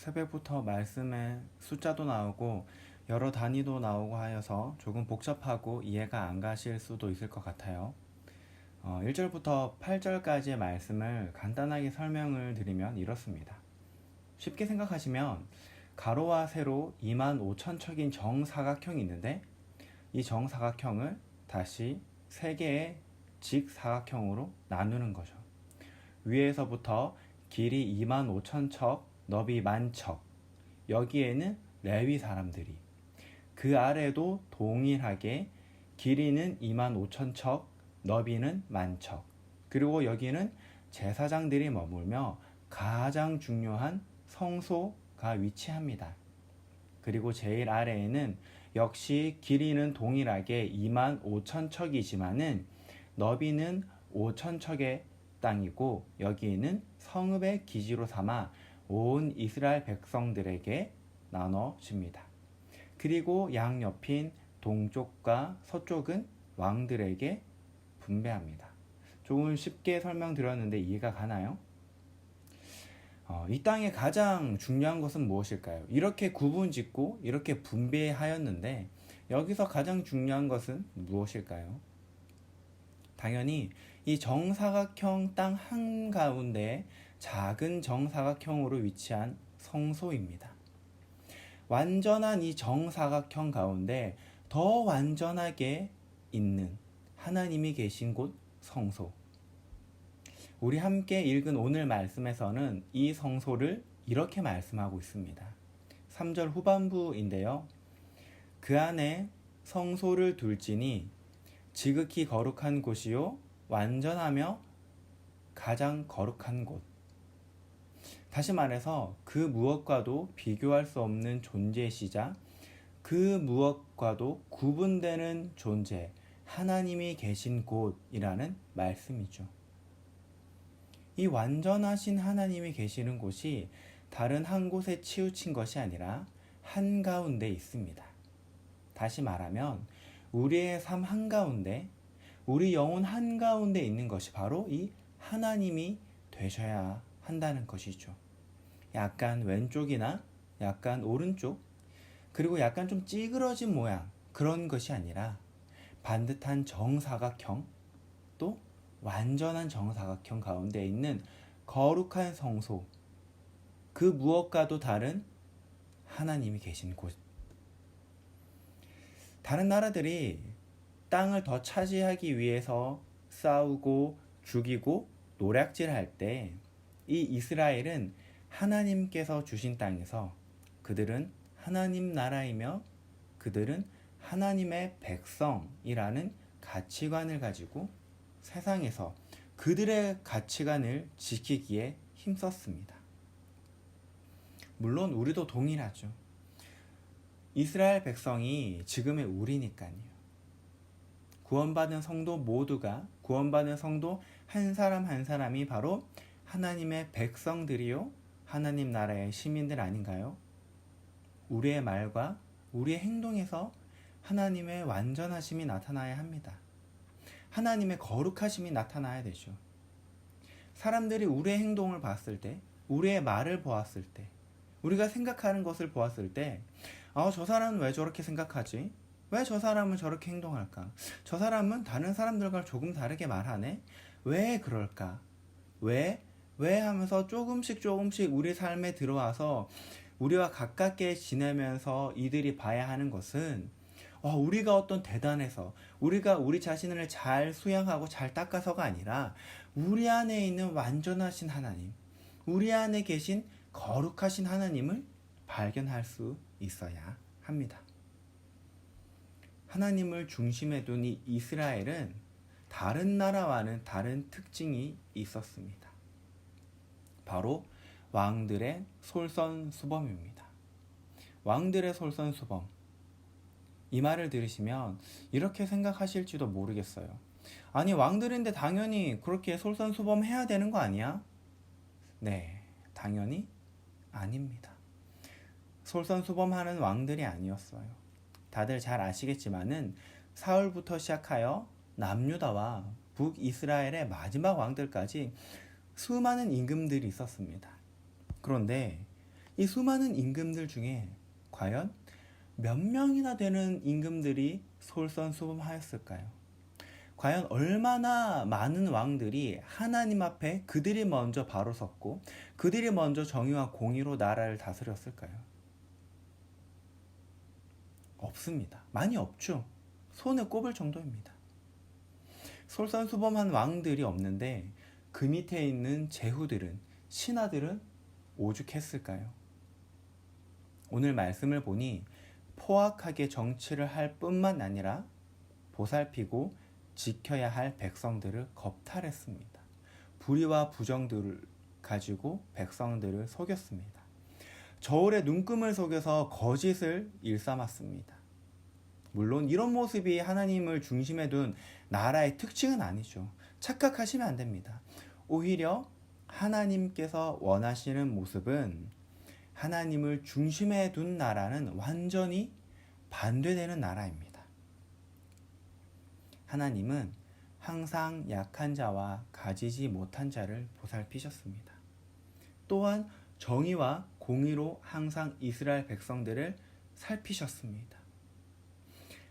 새벽부터 말씀에 숫자도 나오고 여러 단위도 나오고 하여서 조금 복잡하고 이해가 안 가실 수도 있을 것 같아요. 1절부터 8절까지의 말씀을 간단하게 설명을 드리면 이렇습니다. 쉽게 생각하시면 가로와 세로 25,000척인 정사각형이 있는데 이 정사각형을 다시 3개의 직사각형으로 나누는 거죠. 위에서부터 길이 25,000척, 너비 10,000척, 여기에는 레위 사람들이, 그 아래도 동일하게 길이는 25,000척, 너비는 10,000척, 그리고 여기는 제사장들이 머물며 가장 중요한 성소가 위치합니다. 그리고 제일 아래에는 역시 길이는 동일하게 25,000척이지만은 너비는 5,000척의 땅이고 여기에는 성읍의 기지로 삼아 온 이스라엘 백성들에게 나눠집니다. 그리고 양옆인 동쪽과 서쪽은 왕들에게 분배합니다. 조금 쉽게 설명드렸는데 이해가 가나요? 이 땅의 가장 중요한 것은 무엇일까요? 이렇게 구분짓고 이렇게 분배하였는데 여기서 가장 중요한 것은 무엇일까요? 당연히 이 정사각형 땅 한가운데 작은 정사각형으로 위치한 성소입니다. 완전한 이 정사각형 가운데 더 완전하게 있는 하나님이 계신 곳 성소. 우리 함께 읽은 오늘 말씀에서는 이 성소를 이렇게 말씀하고 있습니다. 3절 후반부인데요. 그 안에 성소를 둘지니 지극히 거룩한 곳이요 완전하며 가장 거룩한 곳. 다시 말해서 그 무엇과도 비교할 수 없는 존재시자 그 무엇과도 구분되는 존재, 하나님이 계신 곳이라는 말씀이죠. 이 완전하신 하나님이 계시는 곳이 다른 한 곳에 치우친 것이 아니라 한가운데 있습니다. 다시 말하면 우리의 삶 한가운데, 우리 영혼 한가운데 있는 것이 바로 이 하나님이 되셔야 한다는 것이죠. 약간 왼쪽이나 약간 오른쪽, 그리고 약간 좀 찌그러진 모양, 그런 것이 아니라 반듯한 정사각형, 또 완전한 정사각형 가운데 있는 거룩한 성소, 그 무엇과도 다른 하나님이 계신 곳. 다른 나라들이 땅을 더 차지하기 위해서 싸우고 죽이고 노략질할 때 이 이스라엘은 하나님께서 주신 땅에서 그들은 하나님 나라이며 그들은 하나님의 백성이라는 가치관을 가지고 세상에서 그들의 가치관을 지키기에 힘썼습니다. 물론 우리도 동일하죠. 이스라엘 백성이 지금의 우리니까요. 구원받은 성도 모두가, 구원받은 성도 한 사람 한 사람이 바로 하나님의 백성들이요 하나님 나라의 시민들 아닌가요? 우리의 말과 우리의 행동에서 하나님의 완전하심이 나타나야 합니다. 하나님의 거룩하심이 나타나야 되죠. 사람들이 우리의 행동을 봤을 때, 우리의 말을 보았을 때, 우리가 생각하는 것을 보았을 때 저 사람은 왜 저렇게 생각하지? 왜 저 사람은 저렇게 행동할까? 저 사람은 다른 사람들과 조금 다르게 말하네? 왜 그럴까? 왜 하면서 조금씩 우리 삶에 들어와서 우리와 가깝게 지내면서 이들이 봐야 하는 것은 우리가 어떤 대단해서 우리가 우리 자신을 잘 수양하고 잘 닦아서가 아니라 우리 안에 있는 완전하신 하나님, 우리 안에 계신 거룩하신 하나님을 발견할 수 있어야 합니다. 하나님을 중심에 둔 이 이스라엘은 다른 나라와는 다른 특징이 있었습니다. 바로 왕들의 솔선수범입니다. 왕들의 솔선수범. 이 말을 들으시면 이렇게 생각하실지도 모르겠어요. 아니, 왕들인데 당연히 그렇게 솔선수범해야 되는 거 아니야? 네, 당연히 아닙니다. 솔선수범하는 왕들이 아니었어요. 다들 잘 아시겠지만은 사울부터 시작하여 남유다와 북이스라엘의 마지막 왕들까지 수많은 임금들이 있었습니다. 그런데 이 수많은 임금들 중에 과연 몇 명이나 되는 임금들이 솔선수범하였을까요? 과연 얼마나 많은 왕들이 하나님 앞에 그들이 먼저 바로 섰고 그들이 먼저 정의와 공의로 나라를 다스렸을까요? 없습니다. 많이 없죠. 손에 꼽을 정도입니다. 솔선수범한 왕들이 없는데 그 밑에 있는 제후들은, 신하들은 오죽했을까요? 오늘 말씀을 보니 포악하게 정치를 할 뿐만 아니라 보살피고 지켜야 할 백성들을 겁탈했습니다. 불의와 부정들을 가지고 백성들을 속였습니다. 저울의 눈금을 속여서 거짓을 일삼았습니다. 물론 이런 모습이 하나님을 중심에 둔 나라의 특징은 아니죠. 착각하시면 안 됩니다. 오히려 하나님께서 원하시는 모습은 하나님을 중심에 둔 나라는 완전히 반대되는 나라입니다. 하나님은 항상 약한 자와 가지지 못한 자를 보살피셨습니다. 또한 정의와 공의로 항상 이스라엘 백성들을 살피셨습니다.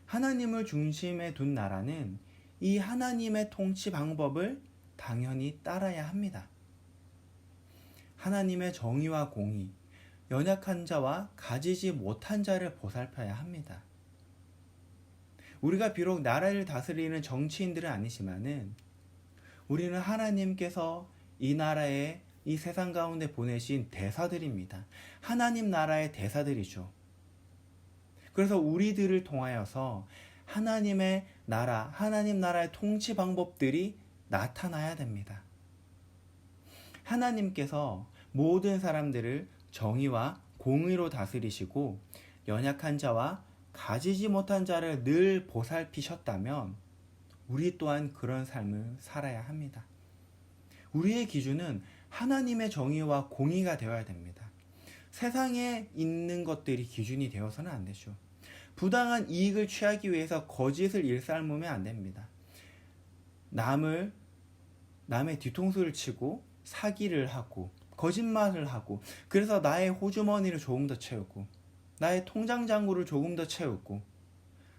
하나님을 중심에 둔 나라는 이 하나님의 통치 방법을 당연히 따라야 합니다. 하나님의 정의와 공의, 연약한 자와 가지지 못한 자를 보살펴야 합니다. 우리가 비록 나라를 다스리는 정치인들은 아니지만은 우리는 하나님께서 이 나라에, 이 세상 가운데 보내신 대사들입니다. 하나님 나라의 대사들이죠. 그래서 우리들을 통하여서 하나님의 나라, 하나님 나라의 통치 방법들이 나타나야 됩니다. 하나님께서 모든 사람들을 정의와 공의로 다스리시고 연약한 자와 가지지 못한 자를 늘 보살피셨다면 우리 또한 그런 삶을 살아야 합니다. 우리의 기준은 하나님의 정의와 공의가 되어야 됩니다. 세상에 있는 것들이 기준이 되어서는 안 되죠. 부당한 이익을 취하기 위해서 거짓을 일삼으면 안 됩니다. 남의 뒤통수를 치고 사기를 하고 거짓말을 하고 그래서 나의 호주머니를 조금 더 채우고 나의 통장 잔고를 조금 더 채우고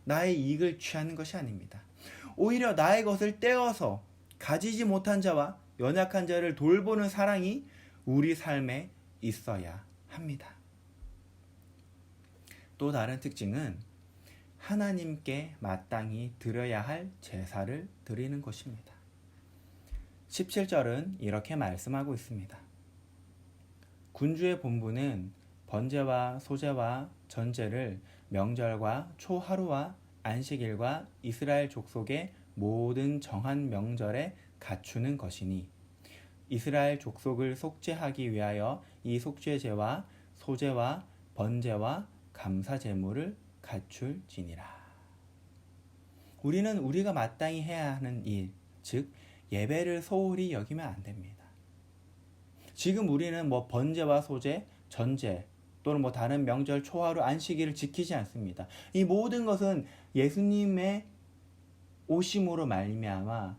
나의 이익을 취하는 것이 아닙니다. 오히려 나의 것을 떼어서 가지지 못한 자와 연약한 자를 돌보는 사랑이 우리 삶에 있어야 합니다. 또 다른 특징은 하나님께 마땅히 드려야 할 제사를 드리는 것입니다. 17절은 이렇게 말씀하고 있습니다. 군주의 본분은 번제와 소제와 전제를 명절과 초하루와 안식일과 이스라엘 족속의 모든 정한 명절에 갖추는 것이니 이스라엘 족속을 속죄하기 위하여 이 속죄제와 소제와 번제와 감사제물을 갖출지니라. 우리는 우리가 마땅히 해야 하는 일, 즉 예배를 소홀히 여기면 안 됩니다. 지금 우리는 번제와 소제, 전제 또는 다른 명절, 초하루, 안식일을 지키지 않습니다. 이 모든 것은 예수님의 오심으로 말미암아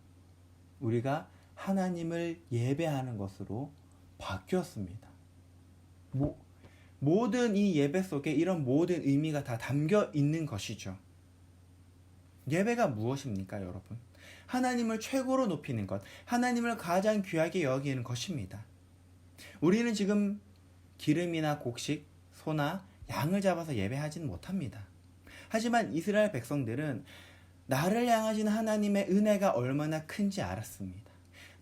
우리가 하나님을 예배하는 것으로 바뀌었습니다. 모든 이 예배 속에 이런 모든 의미가 다 담겨 있는 것이죠. 예배가 무엇입니까, 여러분? 하나님을 최고로 높이는 것, 하나님을 가장 귀하게 여기는 것입니다. 우리는 지금 기름이나 곡식, 소나 양을 잡아서 예배하지는 못합니다. 하지만 이스라엘 백성들은 나를 향하신 하나님의 은혜가 얼마나 큰지 알았습니다.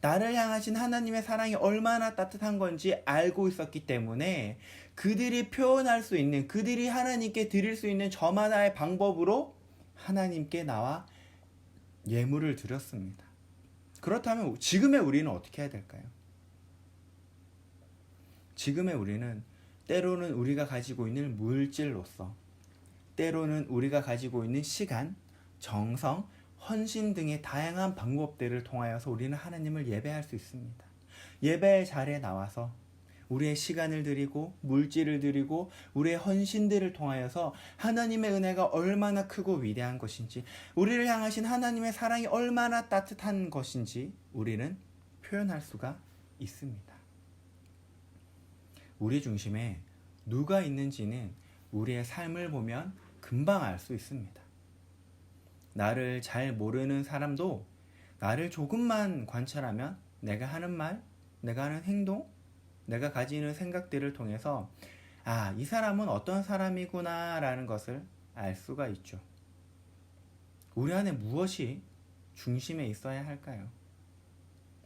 나를 향하신 하나님의 사랑이 얼마나 따뜻한 건지 알고 있었기 때문에 그들이 표현할 수 있는, 그들이 하나님께 드릴 수 있는 저마다의 방법으로 하나님께 나와 예물을 드렸습니다. 그렇다면 지금의 우리는 어떻게 해야 될까요? 지금의 우리는 때로는 우리가 가지고 있는 물질로서, 때로는 우리가 가지고 있는 시간, 정성, 헌신 등의 다양한 방법들을 통하여서 우리는 하나님을 예배할 수 있습니다. 예배의 자리에 나와서 우리의 시간을 드리고 물질을 드리고 우리의 헌신들을 통하여서 하나님의 은혜가 얼마나 크고 위대한 것인지, 우리를 향하신 하나님의 사랑이 얼마나 따뜻한 것인지 우리는 표현할 수가 있습니다. 우리 중심에 누가 있는지는 우리의 삶을 보면 금방 알 수 있습니다. 나를 잘 모르는 사람도 나를 조금만 관찰하면 내가 하는 말, 내가 하는 행동, 내가 가지는 생각들을 통해서 이 사람은 어떤 사람이구나 라는 것을 알 수가 있죠. 우리 안에 무엇이 중심에 있어야 할까요?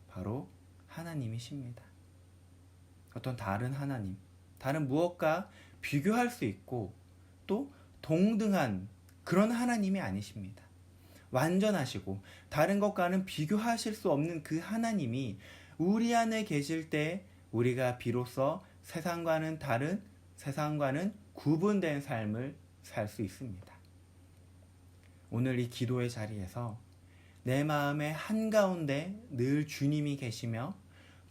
바로 하나님이십니다. 어떤 다른 하나님, 다른 무엇과 비교할 수 있고 또 동등한 그런 하나님이 아니십니다. 완전하시고 다른 것과는 비교하실 수 없는 그 하나님이 우리 안에 계실 때 우리가 비로소 세상과는 다른, 세상과는 구분된 삶을 살 수 있습니다. 오늘 이 기도의 자리에서 내 마음의 한가운데 늘 주님이 계시며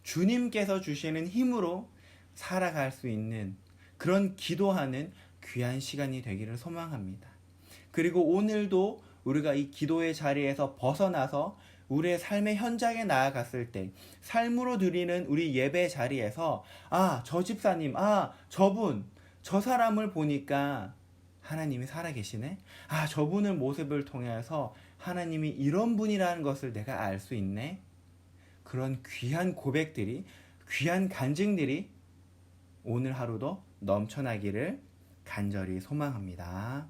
주님께서 주시는 힘으로 살아갈 수 있는 그런 기도하는 귀한 시간이 되기를 소망합니다. 그리고 오늘도 우리가 이 기도의 자리에서 벗어나서 우리의 삶의 현장에 나아갔을 때 삶으로 드리는 우리 예배 자리에서 저 집사님, 저분, 저 사람을 보니까 하나님이 살아계시네. 저분의 모습을 통해서 하나님이 이런 분이라는 것을 내가 알 수 있네. 그런 귀한 고백들이, 귀한 간증들이 오늘 하루도 넘쳐나기를 간절히 소망합니다.